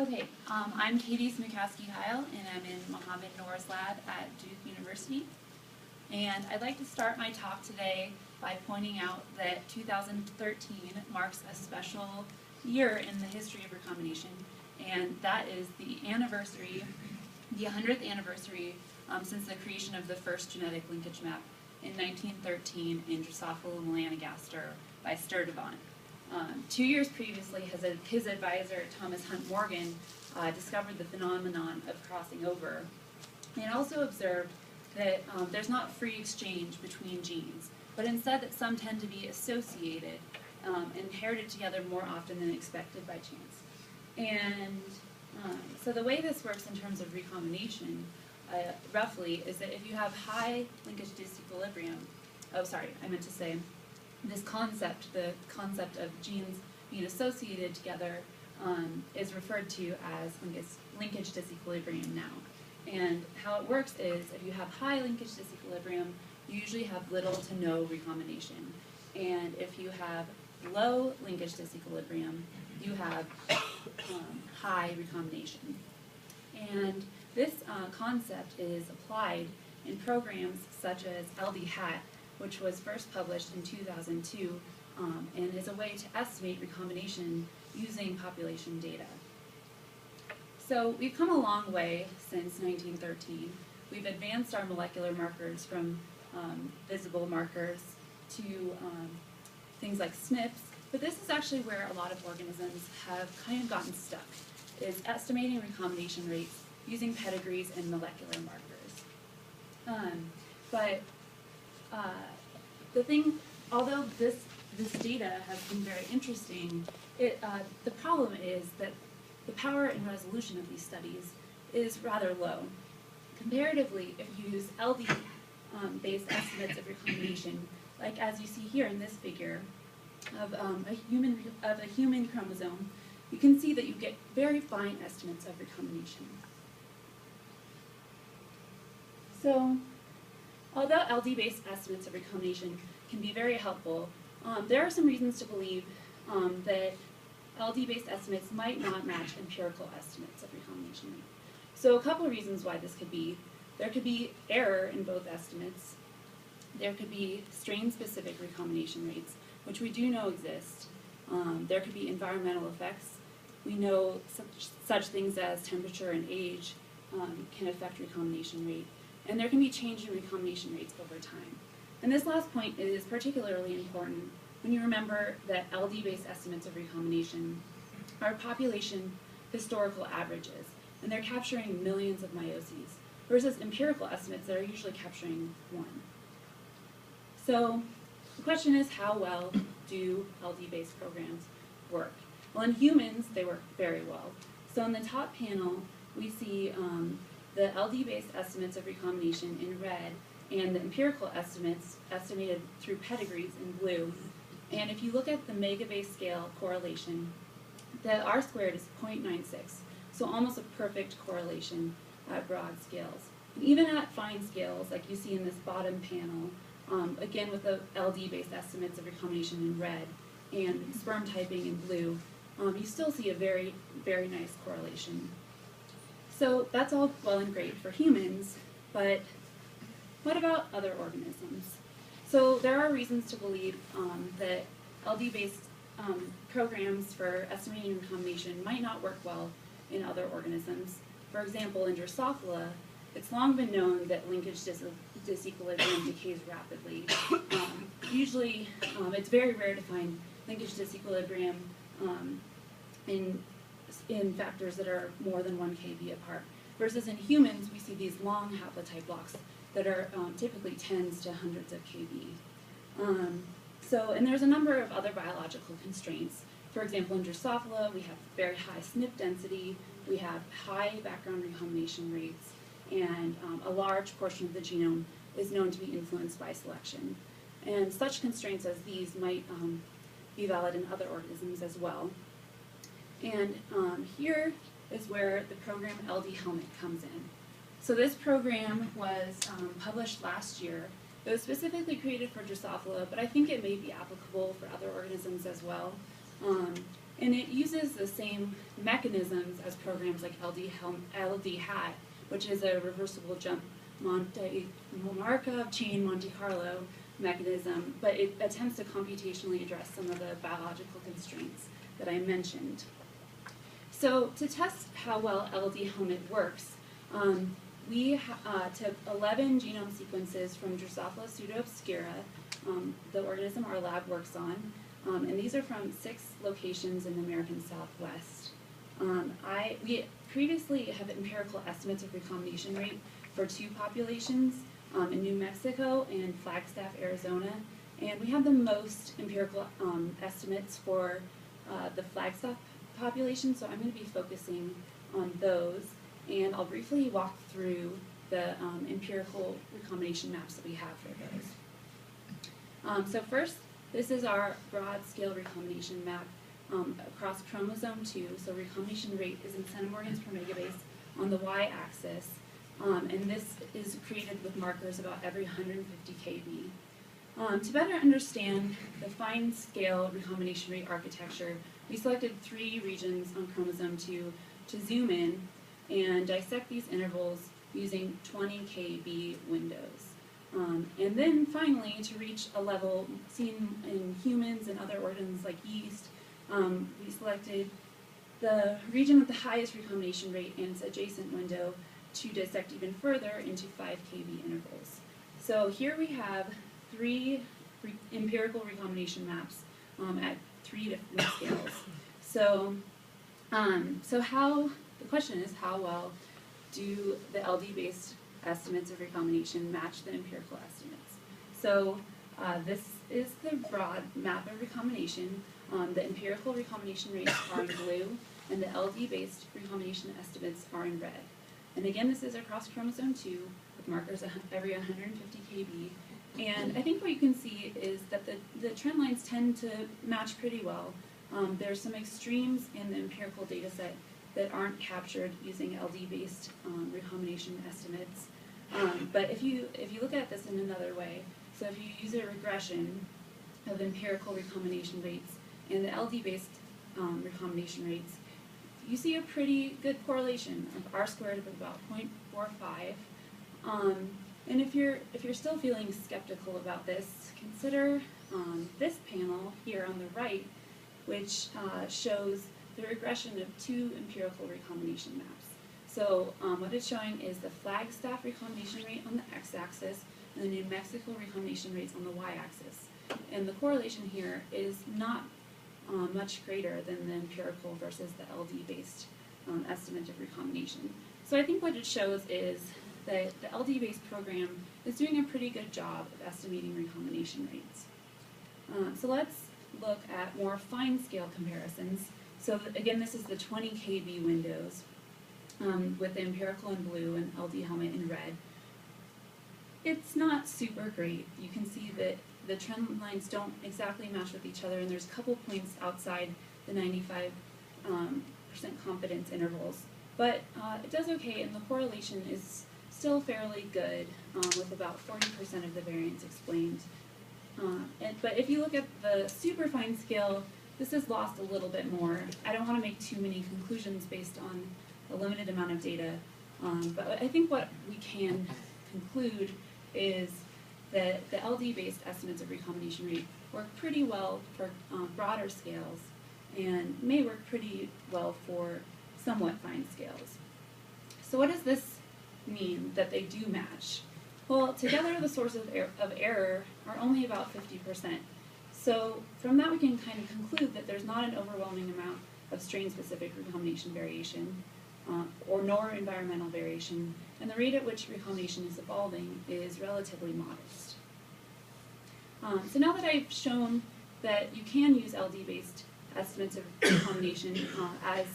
Okay, I'm Caiti Smukowski Heil, and I'm in Mohammed Noor's lab at Duke University. And I'd like to start my talk today by pointing out that 2013 marks a special year in the history of recombination, and that is the anniversary, the 100th anniversary since the creation of the first genetic linkage map in 1913 in Drosophila melanogaster by Sturtevant. 2 years previously, his advisor, Thomas Hunt Morgan, discovered the phenomenon of crossing over, and also observed that there's not free exchange between genes, but instead that some tend to be associated, inherited together more often than expected by chance. And so the way this works in terms of recombination, roughly, is that if you have high linkage disequilibrium, this concept, the concept of genes being associated together, is referred to as linkage disequilibrium now. And how it works is, if you have high linkage disequilibrium, you usually have little to no recombination. And if you have low linkage disequilibrium, you have high recombination. And this concept is applied in programs such as LD-HAT, which was first published in 2002, and is a way to estimate recombination using population data. So we've come a long way since 1913. We've advanced our molecular markers from visible markers to things like SNPs, but this is actually where a lot of organisms have kind of gotten stuck, is estimating recombination rates using pedigrees and molecular markers. The thing, although this data has been very interesting, the problem is that the power and resolution of these studies is rather low. Comparatively, if you use LD-based estimates of recombination, like as you see here in this figure of a human chromosome, you can see that you get very fine estimates of recombination. So, although LD-based estimates of recombination can be very helpful, there are some reasons to believe that LD-based estimates might not match empirical estimates of recombination rate. So a couple of reasons why this could be. There could be error in both estimates. There could be strain-specific recombination rates, which we do know exist. There could be environmental effects. We know such things as temperature and age can affect recombination rate. And there can be change in recombination rates over time. And this last point is particularly important when you remember that LD-based estimates of recombination are population historical averages, and they're capturing millions of meioses, versus empirical estimates that are usually capturing one. So the question is, how well do LD-based programs work? Well, in humans, they work very well. So in the top panel, we see the LD-based estimates of recombination in red, and the empirical estimates estimated through pedigrees in blue. And if you look at the megabase scale correlation, the R squared is 0.96, so almost a perfect correlation at broad scales. And even at fine scales, like you see in this bottom panel, again with the LD-based estimates of recombination in red and sperm typing in blue, you still see a very, very nice correlation. So that's all well and great for humans, but what about other organisms? So there are reasons to believe that LD-based programs for estimating recombination might not work well in other organisms. For example, in Drosophila, it's long been known that linkage disequilibrium decays rapidly. Usually, it's very rare to find linkage disequilibrium in factors that are more than 1 kb apart. Versus in humans, we see these long haplotype blocks that are typically tens to hundreds of kb. And there's a number of other biological constraints. For example, in Drosophila, we have very high SNP density, we have high background recombination rates, and a large portion of the genome is known to be influenced by selection. And such constraints as these might be valid in other organisms as well. And here is where the program LD Helmet comes in. So this program was published last year. It was specifically created for Drosophila, but I think it may be applicable for other organisms as well. And it uses the same mechanisms as programs like LD Hat, which is a reversible jump Markov chain Monte Carlo mechanism, but it attempts to computationally address some of the biological constraints that I mentioned. So to test how well LD helmet works, we took 11 genome sequences from Drosophila pseudoobscura, the organism our lab works on, and these are from 6 locations in the American Southwest. We previously have empirical estimates of recombination rate for 2 populations, in New Mexico and Flagstaff, Arizona, and we have the most empirical estimates for the Flagstaff population, so I'm going to be focusing on those, and I'll briefly walk through the empirical recombination maps that we have for those. So first, this is our broad-scale recombination map across chromosome 2, so recombination rate is in centimorgans per megabase on the y-axis, and this is created with markers about every 150 kb. To better understand the fine-scale recombination rate architecture, we selected 3 regions on chromosome 2 to zoom in and dissect these intervals using 20 kb windows. And then finally, to reach a level seen in humans and other organisms like yeast, we selected the region with the highest recombination rate and its adjacent window to dissect even further into 5 kb intervals. So here we have 3 empirical recombination maps at 3 different scales. So, the question is, how well do the LD-based estimates of recombination match the empirical estimates? So this is the broad map of recombination. The empirical recombination rates are in blue, and the LD-based recombination estimates are in red. And again, this is across chromosome 2 with markers every 150 kb. And I think what you can see is that the trend lines tend to match pretty well. There's some extremes in the empirical data set that aren't captured using LD-based recombination estimates. But if you look at this in another way, so if you use a regression of empirical recombination rates and the LD-based recombination rates, you see a pretty good correlation of R squared of about 0.45. And if you're still feeling skeptical about this, consider this panel here on the right, which shows the regression of 2 empirical recombination maps. So what it's showing is the Flagstaff recombination rate on the x-axis and the New Mexico recombination rates on the y-axis. And the correlation here is not much greater than the empirical versus the LD-based estimate of recombination. So I think what it shows is that the LD-based program is doing a pretty good job of estimating recombination rates. So let's look at more fine-scale comparisons. So again, this is the 20 kb windows with the empirical in blue and LD helmet in red. It's not super great. You can see that the trend lines don't exactly match with each other, and there's a couple points outside the 95% confidence intervals. But it does okay, and the correlation is still fairly good, with about 40% of the variance explained. But if you look at the super fine scale, this is lost a little bit more. I don't want to make too many conclusions based on a limited amount of data, but I think what we can conclude is that the LD-based estimates of recombination rate work pretty well for broader scales and may work pretty well for somewhat fine scales. So what does this mean that they do match? Well, together the sources of error are only about 50%. So from that we can kind of conclude that there's not an overwhelming amount of strain-specific recombination variation, nor environmental variation, and the rate at which recombination is evolving is relatively modest. So now that I've shown that you can use LD-based estimates of recombination as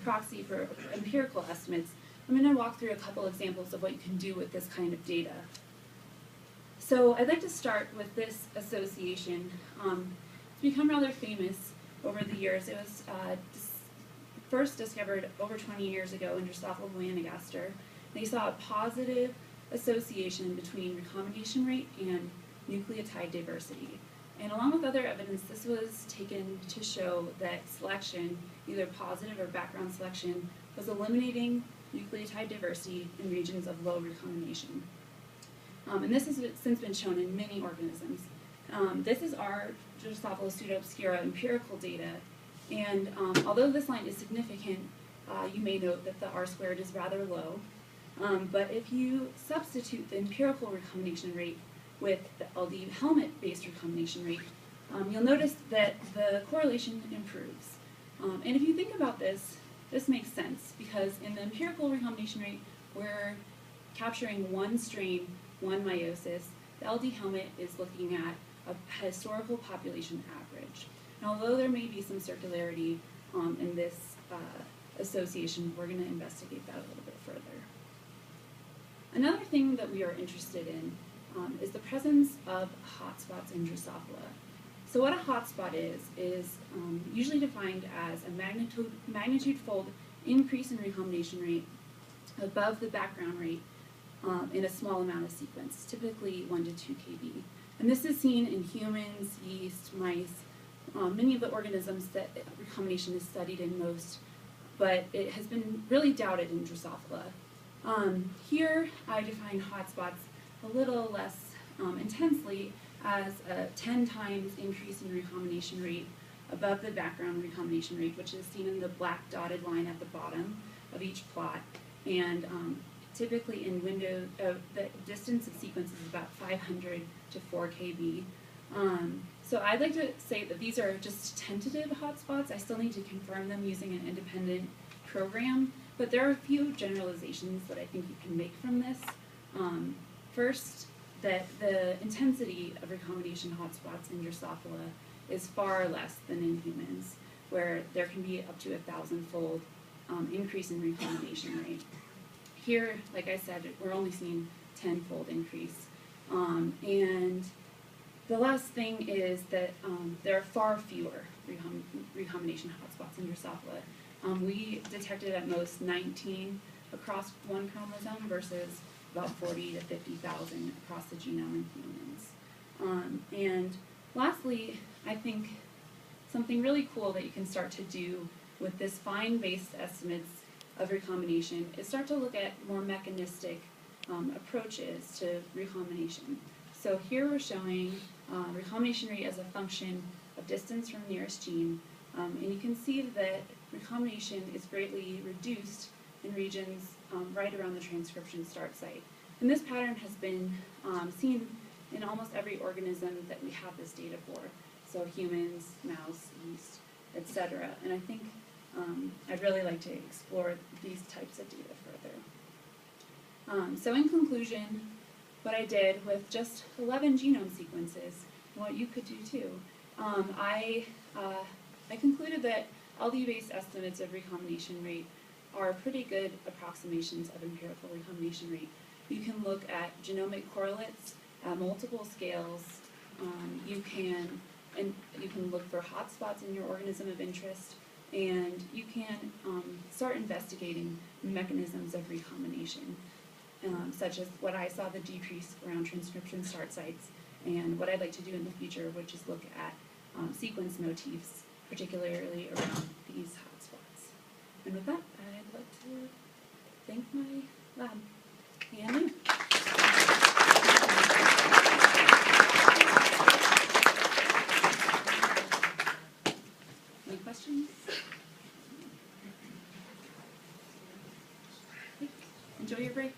proxy for empirical estimates, I'm going to walk through a couple examples of what you can do with this kind of data. So I'd like to start with this association. It's become rather famous over the years. It was first discovered over 20 years ago in Drosophila melanogaster. They saw a positive association between recombination rate and nucleotide diversity. And along with other evidence, this was taken to show that selection, either positive or background selection, was eliminating nucleotide diversity in regions of low recombination. And this has since been shown in many organisms. This is our Drosophila pseudoobscura empirical data, and although this line is significant, you may note that the R-squared is rather low. But if you substitute the empirical recombination rate with the LD helmet-based recombination rate, you'll notice that the correlation improves. And if you think about this, this makes sense, because in the empirical recombination rate, we're capturing one strain, one meiosis. The LD helmet is looking at a historical population average. And although there may be some circularity in this association, we're going to investigate that a little bit further. Another thing that we are interested in is the presence of hotspots in Drosophila. So what a hotspot is usually defined as a magnitude-fold increase in recombination rate above the background rate in a small amount of sequence, typically 1 to 2 kb. And this is seen in humans, yeast, mice, many of the organisms that recombination is studied in most, but it has been really doubted in Drosophila. Here I define hotspots a little less intensely as a 10 times increase in recombination rate above the background recombination rate, which is seen in the black dotted line at the bottom of each plot. And typically in window, the distance of sequence is about 500 to 4 kb. So I'd like to say that these are just tentative hotspots. I still need to confirm them using an independent program, but there are a few generalizations that I think you can make from this. First, that the intensity of recombination hotspots in Drosophila is far less than in humans, where there can be up to 1,000-fold increase in recombination rate. Here, like I said, we're only seeing 10-fold increase. And the last thing is that there are far fewer recombination hotspots in Drosophila. We detected at most 19 across one chromosome versus about 40 to 50,000 across the genome in humans. And lastly, I think something really cool that you can start to do with this fine-based estimates of recombination is start to look at more mechanistic approaches to recombination. So here we're showing recombination rate as a function of distance from nearest gene, and you can see that recombination is greatly reduced in regions right around the transcription start site. And this pattern has been seen in almost every organism that we have this data for. So humans, mouse, yeast, etc. And I think I'd really like to explore these types of data further. So in conclusion, what I did with just 11 genome sequences, and what you could do too, I concluded that LD-based estimates of recombination rate are pretty good approximations of empirical recombination rate. You can look at genomic correlates at multiple scales. You can look for hotspots in your organism of interest, and you can start investigating mechanisms of recombination, such as what I saw the decrease around transcription start sites, and what I'd like to do in the future, which is look at sequence motifs, particularly around these hotspots. And with that, I'd like to thank my lab and you. Any questions? Enjoy your break.